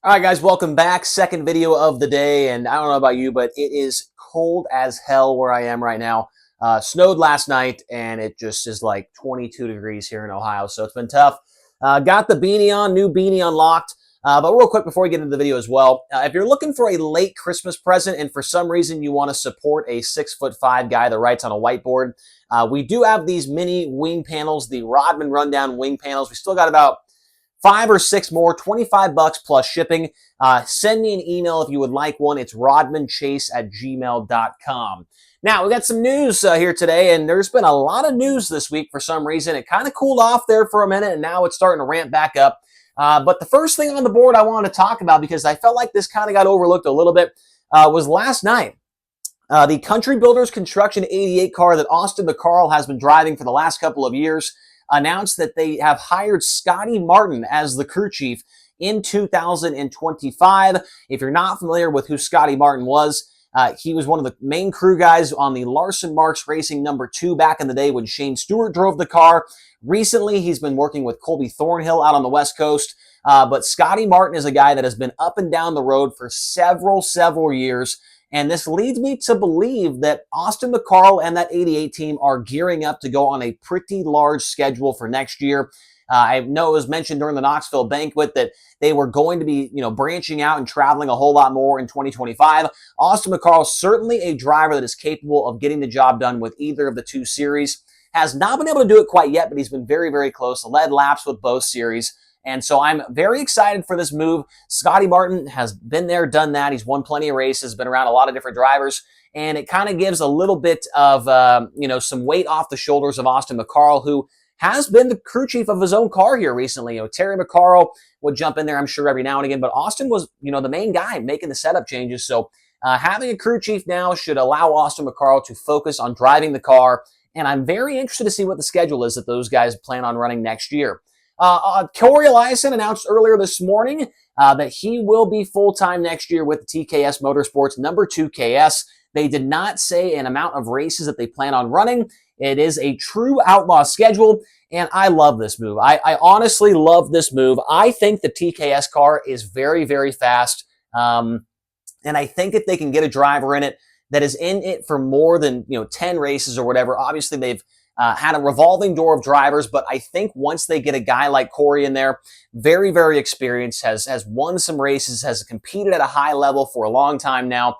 All right, guys, welcome back. Second video of the day, and I don't know about you, but it is cold as hell where I am right now. Snowed last night, and it just is like 22 degrees here in Ohio, so it's been tough. Got the beanie on, new beanie unlocked. But real quick before we get into the video as well, if you're looking for a late Christmas present and for some reason you want to support a 6'5" guy that writes on a whiteboard, we do have these mini wing panels, the Rodman Rundown wing panels. We still got about 5 or 6 more, 25 bucks plus shipping. Send me an email if you would like one. It's rodmanchase@gmail.com. Now, we got some news here today, and there's been a lot of news this week for some reason. It kind of cooled off there for a minute, and now it's starting to ramp back up. But the first thing on the board I wanted to talk about, because I felt like this kind of got overlooked a little bit, was last night. The Country Builders Construction 88 car that Austin McCarl has been driving for the last couple of years announced that they have hired Scotty Martin as the crew chief in 2025. If you're not familiar with who Scotty Martin was, he was one of the main crew guys on the Larson Marks Racing #2 back in the day when Shane Stewart drove the car. Recently, he's been working with Colby Thornhill out on the West Coast. But Scotty Martin is a guy that has been up and down the road for several years. And this leads me to believe that Austin McCarl and that 88 team are gearing up to go on a pretty large schedule for next year. I know it was mentioned during the Knoxville banquet that they were going to be, branching out and traveling a whole lot more in 2025. Austin McCarl is certainly a driver that is capable of getting the job done with either of the two series. Has not been able to do it quite yet, but he's been very close. Led laps with both series. And so I'm very excited for this move. Scotty Martin has been there, done that. He's won plenty of races, been around a lot of different drivers. And it kind of gives a little bit of, some weight off the shoulders of Austin McCarl, who has been the crew chief of his own car here recently. Terry McCarl would jump in there, I'm sure, every now and again. But Austin was, the main guy making the setup changes. So having a crew chief now should allow Austin McCarl to focus on driving the car. And I'm very interested to see what the schedule is that those guys plan on running next year. Corey Eliason announced earlier this morning that he will be full-time next year with the TKS Motorsports #2 KS. They did not say an amount of races that they plan on running. It is a true Outlaw schedule, and I love this move. I honestly love this move. I think the TKS car is very fast, and I think if they can get a driver in it that is in it for more than 10 races or whatever, obviously they've had a revolving door of drivers, but I think once they get a guy like Corey in there, very experienced, has won some races, has competed at a high level for a long time now,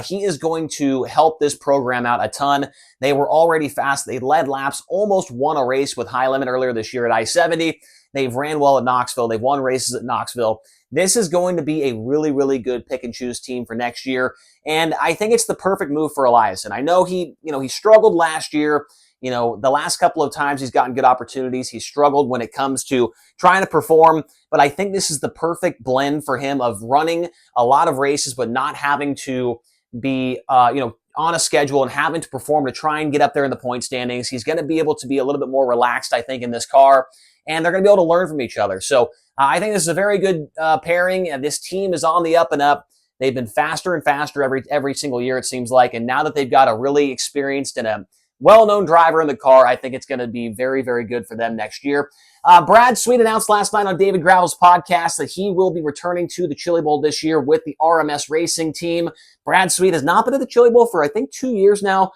he is going to help this program out a ton. They were already fast. They led laps, almost won a race with High Limit earlier this year at I-70. They've ran well at Knoxville. They've won races at Knoxville. This is going to be a really good pick and choose team for next year. And I think it's the perfect move for Eliason. I know he struggled last year. The last couple of times he's gotten good opportunities, he's struggled when it comes to trying to perform. But I think this is the perfect blend for him of running a lot of races, but not having to be, on a schedule and having to perform to try and get up there in the point standings. He's going to be able to be a little bit more relaxed, I think, in this car, and they're going to be able to learn from each other. So I think this is a very good pairing, and this team is on the up and up. They've been faster and faster every single year, it seems like, and now that they've got a really experienced and a well-known driver in the car, I think it's going to be very good for them next year. Brad Sweet announced last night on David Gravel's podcast that he will be returning to the Chili Bowl this year with the RMS Racing team. Brad Sweet has not been at the Chili Bowl for, I think, 2 years now.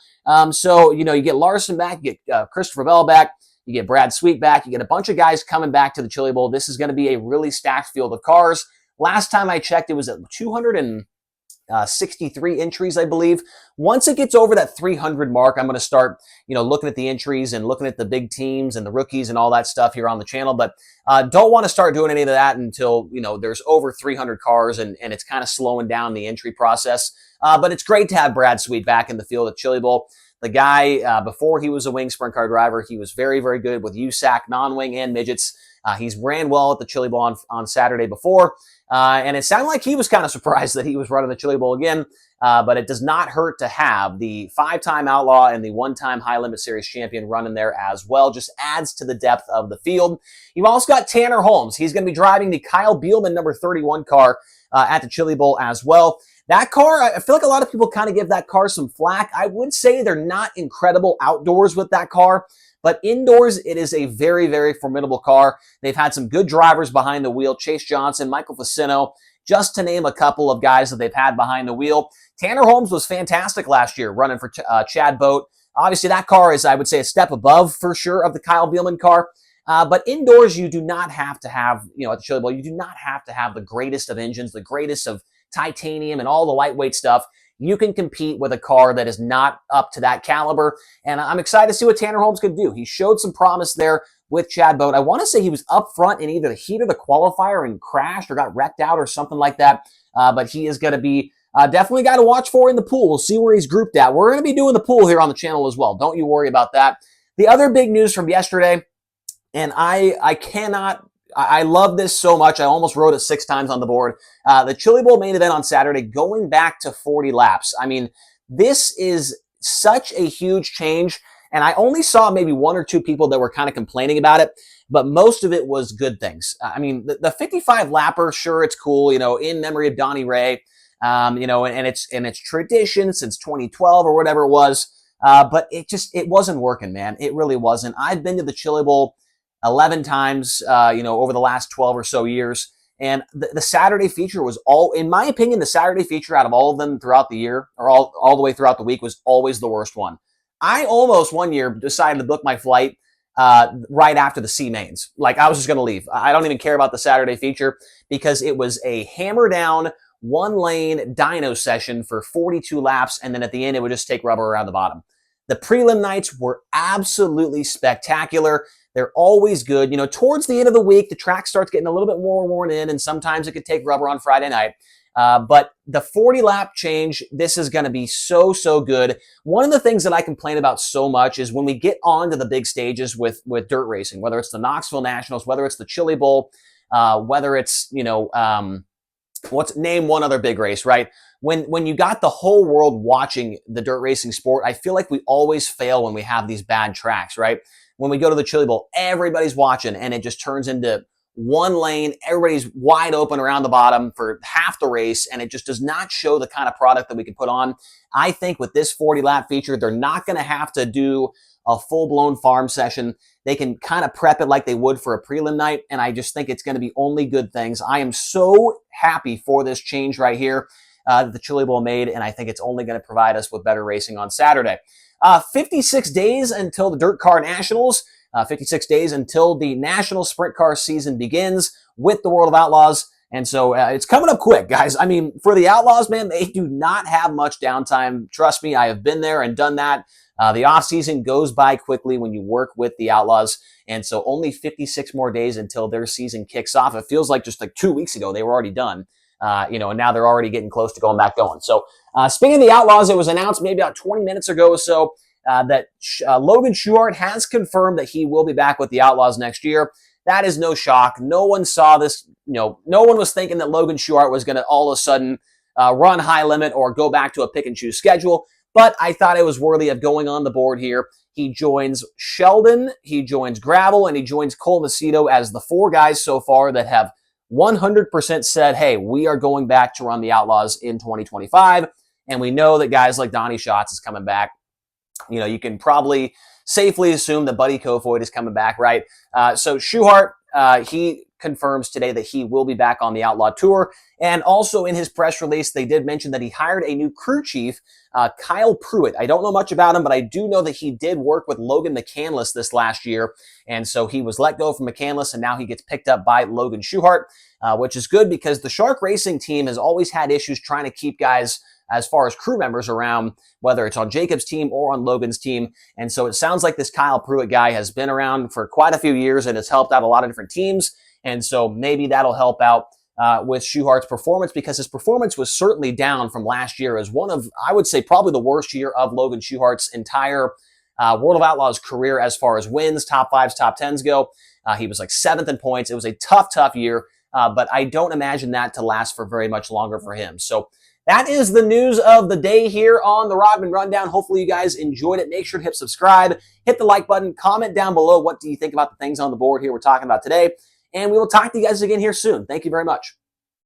So, you get Larson back, you get Christopher Bell back, you get Brad Sweet back, you get a bunch of guys coming back to the Chili Bowl. This is going to be a really stacked field of cars. Last time I checked, it was at 263 entries, I believe. Once it gets over that 300 mark, I'm going to start, looking at the entries and looking at the big teams and the rookies and all that stuff here on the channel. But don't want to start doing any of that until, there's over 300 cars and it's kind of slowing down the entry process. But it's great to have Brad Sweet back in the field at Chili Bowl. The guy, before he was a wing sprint car driver, he was very good with USAC, non-wing, and midgets. He's ran well at the Chili Bowl on Saturday before. And it sounded like he was kind of surprised that he was running the Chili Bowl again. But it does not hurt to have the 5-time Outlaw and the 1-time High Limit Series champion running there as well. Just adds to the depth of the field. You've also got Tanner Holmes. He's going to be driving the Kyle Bielman #31 car at the Chili Bowl as well. That car, I feel like a lot of people kind of give that car some flack. I would say they're not incredible outdoors with that car. But indoors, it is a very formidable car. They've had some good drivers behind the wheel. Chase Johnson, Michael Facino. just to name a couple of guys that they've had behind the wheel. Tanner Holmes was fantastic last year running for Chad Boat. Obviously, that car is, I would say, a step above for sure of the Kyle Bielman car. But indoors, you do not have to have, at the Chili Bowl, you do not have to have the greatest of engines, the greatest of titanium and all the lightweight stuff. You can compete with a car that is not up to that caliber. And I'm excited to see what Tanner Holmes could do. He showed some promise there with Chad Boat. I want to say he was up front in either the heat of the qualifier and crashed or got wrecked out or something like that. But he is going to be definitely a guy to watch for in the pool. We'll see where he's grouped at. We're going to be doing the pool here on the channel as well. Don't you worry about that. The other big news from yesterday, and I love this so much. I almost wrote it 6 times on the board. The Chili Bowl main event on Saturday going back to 40 laps. I mean, this is such a huge change. And I only saw maybe 1 or 2 people that were kind of complaining about it, but most of it was good things. I mean, the 55 lapper, sure, it's cool, in memory of Donnie Ray, and it's tradition since 2012 or whatever it was. But it wasn't working, man. It really wasn't. I've been to the Chili Bowl 11 times, over the last 12 or so years. And the Saturday feature was in my opinion, the Saturday feature out of all of them throughout the year or all the way throughout the week was always the worst one. I almost one year decided to book my flight right after the C mains. Like I was just going to leave. I don't even care about the Saturday feature because it was a hammer down 1-lane dyno session for 42 laps. And then at the end, it would just take rubber around the bottom. The prelim nights were absolutely spectacular. They're always good. Towards the end of the week, the track starts getting a little bit more worn in, and sometimes it could take rubber on Friday night. But the 40-lap change, this is going to be so, so good. One of the things that I complain about so much is when we get on to the big stages with dirt racing, whether it's the Knoxville Nationals, whether it's the Chili Bowl, whether it's, name one other big race, right? When you got the whole world watching the dirt racing sport, I feel like we always fail when we have these bad tracks, right? When we go to the Chili Bowl, everybody's watching and it just turns into one lane. Everybody's wide open around the bottom for half the race, and it just does not show the kind of product that we can put on. I think with this 40-lap feature, they're not going to have to do a full-blown farm session. They can kind of prep it like they would for a prelim night, and I just think it's going to be only good things. I am so happy for this change right here that the Chili Bowl made, and I think it's only going to provide us with better racing on Saturday. 56 days until the Dirt Car Nationals. 56 days until the National Sprint Car season begins with the World of Outlaws. And so it's coming up quick, guys. I mean, for the Outlaws, man, they do not have much downtime. Trust me, I have been there and done that. The offseason goes by quickly when you work with the Outlaws. And so only 56 more days until their season kicks off. It feels like just like 2 weeks ago, they were already done. And now they're already getting close to going back going. So speaking of the Outlaws, it was announced maybe about 20 minutes ago or so that Logan Schuchart has confirmed that he will be back with the Outlaws next year. That is no shock. No one saw this. No one was thinking that Logan Schuchart was going to all of a sudden run high limit or go back to a pick and choose schedule. But I thought it was worthy of going on the board here. He joins Sheldon, he joins Gravel, and he joins Cole Macedo as the 4 guys so far that have 100% said, hey, we are going back to run the Outlaws in 2025. And we know that guys like Donnie Schatz is coming back. You can probably safely assume that Buddy Kofoid is coming back, right? So Schuchart, he confirms today that he will be back on the Outlaw Tour. And also in his press release, they did mention that he hired a new crew chief, Kyle Pruitt. I don't know much about him, but I do know that he did work with Logan McCandless this last year. And so he was let go from McCandless, and now he gets picked up by Logan Schuchart, which is good because the Shark Racing team has always had issues trying to keep guys as far as crew members around, whether it's on Jacob's team or on Logan's team. And so it sounds like this Kyle Pruitt guy has been around for quite a few years and has helped out a lot of different teams. And so maybe that'll help out with Schuchart's performance, because his performance was certainly down from last year as one of, I would say, probably the worst year of Logan Schuchart's entire World of Outlaws career as far as wins, top 5s, top 10s go. He was like 7th in points. It was a tough year, but I don't imagine that to last for very much longer for him. So that is the news of the day here on the Rodman Rundown. Hopefully you guys enjoyed it. Make sure to hit subscribe, hit the like button, comment down below what do you think about the things on the board here we're talking about today. And we will talk to you guys again here soon. Thank you very much.